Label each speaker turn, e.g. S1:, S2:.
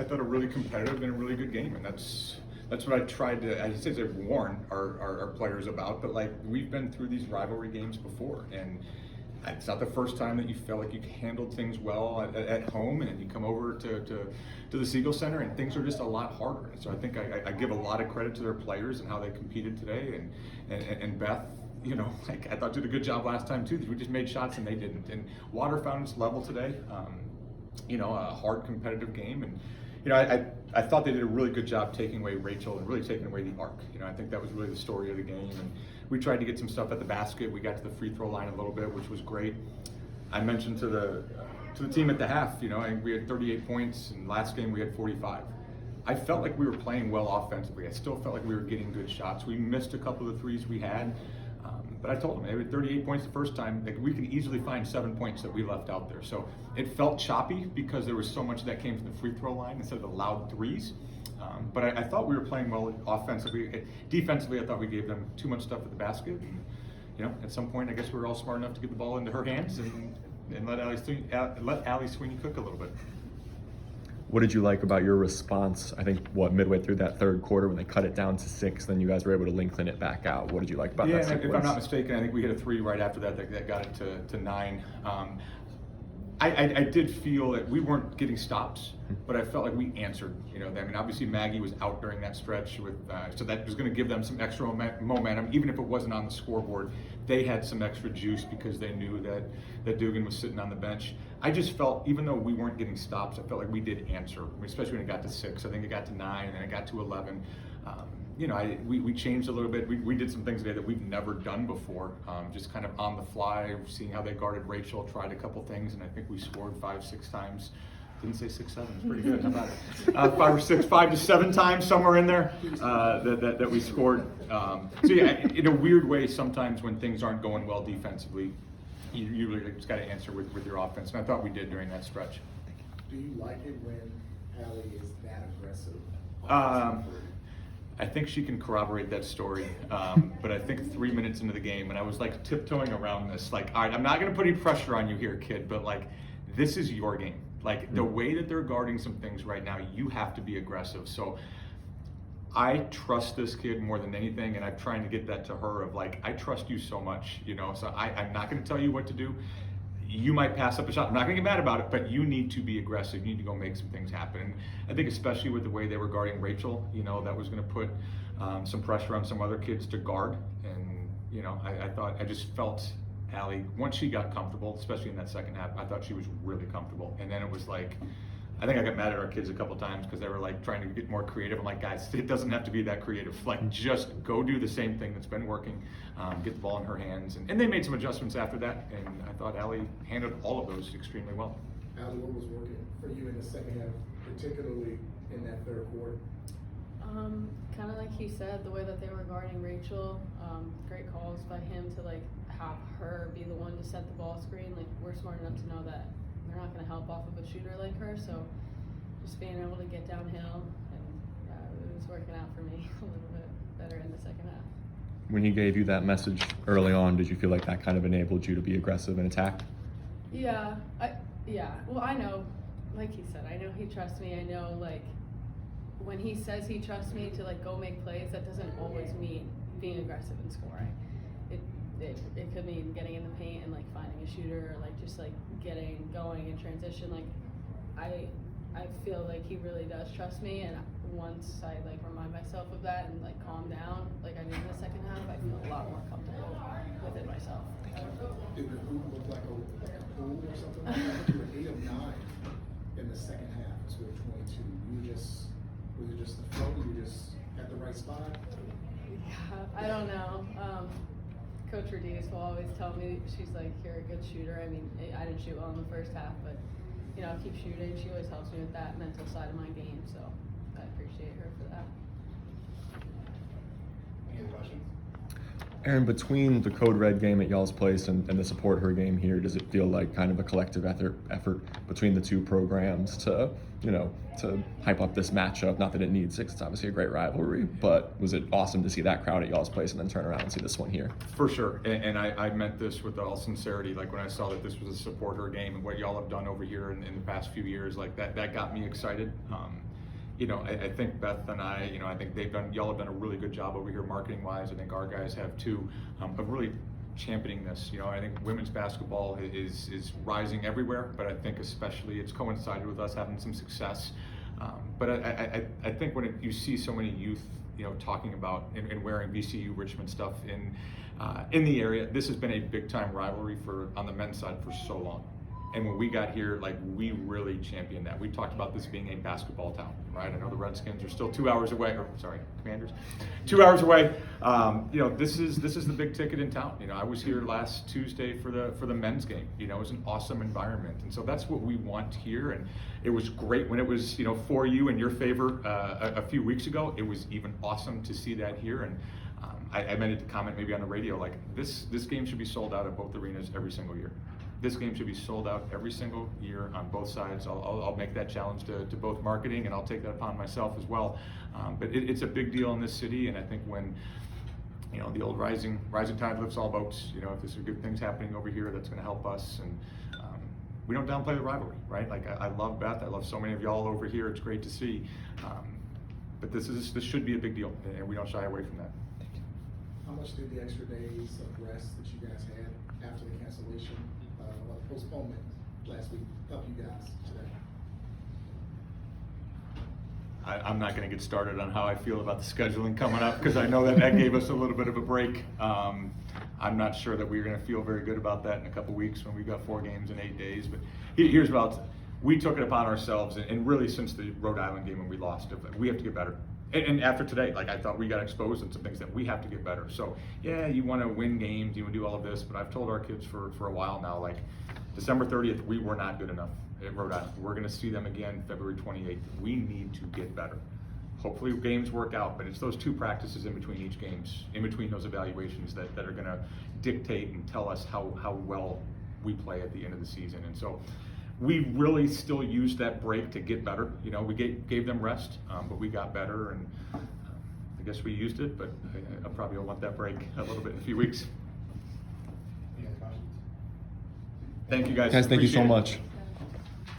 S1: I thought a really competitive and a really good game, and that's what I tried to, I say, warn our players about. But like, we've been through these rivalry games before, and it's not the first time that you felt like you handled things well at home, and then you come over to the Siegel Center and things are just a lot harder. And so I think I give a lot of credit to their players and how they competed today, and Beth, you know, like I thought did a good job last time too. We just made shots and they didn't. And Water found its level today. You know, a hard competitive game, and you know, I thought they did a really good job taking away Rachel and really taking away the arc. You know, I think that was really the story of the game, and we tried to get some stuff at the basket. We got to the free throw line a little bit, which was great. I mentioned to the team at the half, you know, we had 38 points, and last game we had 45. I felt like we were playing well offensively. I still felt like we were getting good shots. We missed a couple of the threes we had, but I told them, we had 38 points the first time. Like, we can easily find 7 points that we left out there. So it felt choppy because there was so much that came from the free throw line instead of the loud threes. But I thought we were playing well offensively. Defensively, I thought we gave them too much stuff at the basket. And, you know, at some point, I guess we were all smart enough to get the ball into her hands and let Allie Sweeney cook a little bit.
S2: What did you like about your response? I think, midway through that third quarter when they cut it down to 6, then you guys were able to lengthen it back out. What did you like about that sequence?
S1: If I'm not mistaken, I think we hit a 3 right after that got it to 9. I did feel that we weren't getting stops, but I felt like we answered. You know, I mean, obviously Maggie was out during that stretch, so that was going to give them some extra momentum, even if it wasn't on the scoreboard. They had some extra juice because they knew that Dugan was sitting on the bench. I just felt, even though we weren't getting stops, I felt like we did answer, especially when it got to 6. I think it got to 9, and it got to 11. You know, we changed a little bit. We did some things today that we've never done before, just kind of on the fly, seeing how they guarded Rachel, tried a couple things, and I think we scored 5-6 times. Didn't say 6-7, it's pretty good. How about it? 5 to 7 times, somewhere in there, that we scored. So yeah, in a weird way, sometimes when things aren't going well defensively, you really just got to answer with your offense, and I thought we did during that stretch.
S3: Do you like it when Allie is that aggressive?
S1: I think she can corroborate that story, but I think 3 minutes into the game, and I was like tiptoeing around this, like, all right, I'm not going to put any pressure on you here, kid, but like, this is your game. Like, the way that they're guarding some things right now, you have to be aggressive. So I trust this kid more than anything, and I'm trying to get that to her of like, I trust you so much, you know, so I'm not going to tell you what to do. You might pass up a shot. I'm not going to get mad about it, but you need to be aggressive. You need to go make some things happen. And I think especially with the way they were guarding Rachel, you know, that was going to put some pressure on some other kids to guard. And, you know, I just felt Allie, once she got comfortable, especially in that second half, I thought she was really comfortable. And then it was like, I think I got mad at our kids a couple times because they were like trying to get more creative. I'm like, guys, it doesn't have to be that creative. Like, just go do the same thing that's been working, get the ball in her hands. And they made some adjustments after that, and I thought Allie handled all of those extremely well.
S3: Allie, what was working for you in the second half, particularly in that third quarter?
S4: Kind of like he said, the way that they were guarding Rachel, great calls by him to like have her be the one to set the ball screen. Like, we're smart enough to know that they're not going to help off of a shooter like her, so just being able to get downhill, and it was working out for me a little bit better in the second half.
S2: When he gave you that message early on, did you feel like that kind of enabled you to be aggressive and attack?
S4: Yeah, well, I know, like he said, I know he trusts me. I know, like, when he says he trusts me to like go make plays, that doesn't always mean being aggressive and scoring. It could mean getting in the paint and like finding a shooter, or like just like getting going in transition. Like, I feel like he really does trust me, and once I like remind myself of that and like calm down, like I did in the second half, I feel a lot more comfortable within myself.
S3: Did the hoop look like a pool or something like that? You were 8 of 9 in the second half, scored 22. Was it just the flow? You were just at the right spot?
S4: Yeah, I don't know. Coach Rodriguez will always tell me, she's like, you're a good shooter. I mean, I didn't shoot well in the first half, but you know, keep shooting. She always helps me with that mental side of my game, so I appreciate her for that.
S3: Any other questions?
S2: Aaron, between the Code Red game at y'all's place and the Support Her game here, does it feel like kind of a collective effort between the two programs to, you know, to hype up this matchup? Not that it needs it, it's obviously a great rivalry, but was it awesome to see that crowd at y'all's place and then turn around and see this one here?
S1: For sure, and I meant this with all sincerity. Like, when I saw that this was a Support Her game and what y'all have done over here in the past few years, like that got me excited. I think Beth and I think y'all have done a really good job over here marketing wise. I think our guys have too, of really championing this. I think women's basketball is rising everywhere, but I think especially it's coincided with us having some success. But I think when you see so many youth, talking about and wearing VCU Richmond stuff in the area, this has been a big time rivalry on the men's side for so long. And when we got here, we really championed that. We talked about this being a basketball town, right? I know the Redskins are still 2 hours away, Commanders, 2 hours away. This is the big ticket in town. I was here last Tuesday for the men's game. It was an awesome environment, and so that's what we want here. And it was great when it was for you in your favor a few weeks ago. It was even awesome to see that here. And I meant to comment maybe on the radio, this game should be sold out at both arenas every single year. This game should be sold out every single year on both sides. I'll make that challenge to both marketing, and I'll take that upon myself as well. But it's a big deal in this city, and I think when the old rising tide lifts all boats. If there's some good things happening over here, that's going to help us. And we don't downplay the rivalry, right? I love Beth. I love so many of y'all over here. It's great to see. But this should be a big deal, and we don't shy away from that.
S3: How much did the extra days of rest that you guys had after the cancellation, or the postponement last week help you guys today?
S1: I'm not going to get started on how I feel about the scheduling coming up, because I know that gave us a little bit of a break. I'm not sure that we're going to feel very good about that in a couple weeks when we've got 4 games in 8 days. But here's what we took it upon ourselves, and really since the Rhode Island game when we lost, we have to get better. And after today, I thought we got exposed on some things that we have to get better. So yeah, you want to win games, you want to do all of this, but I've told our kids for a while now, December 30th, we were not good enough at Rhode Island. We're going to see them again February 28th. We need to get better. Hopefully games work out, but it's those 2 practices in between each games, in between those evaluations that are going to dictate and tell us how well we play at the end of the season. And so we really still used that break to get better. We gave them rest, but we got better, and I guess we used it, but I probably will want that break a little bit in a few weeks.
S3: Any other questions?
S1: Thank you guys.
S2: Guys, thank you so
S1: Appreciate it.
S2: much.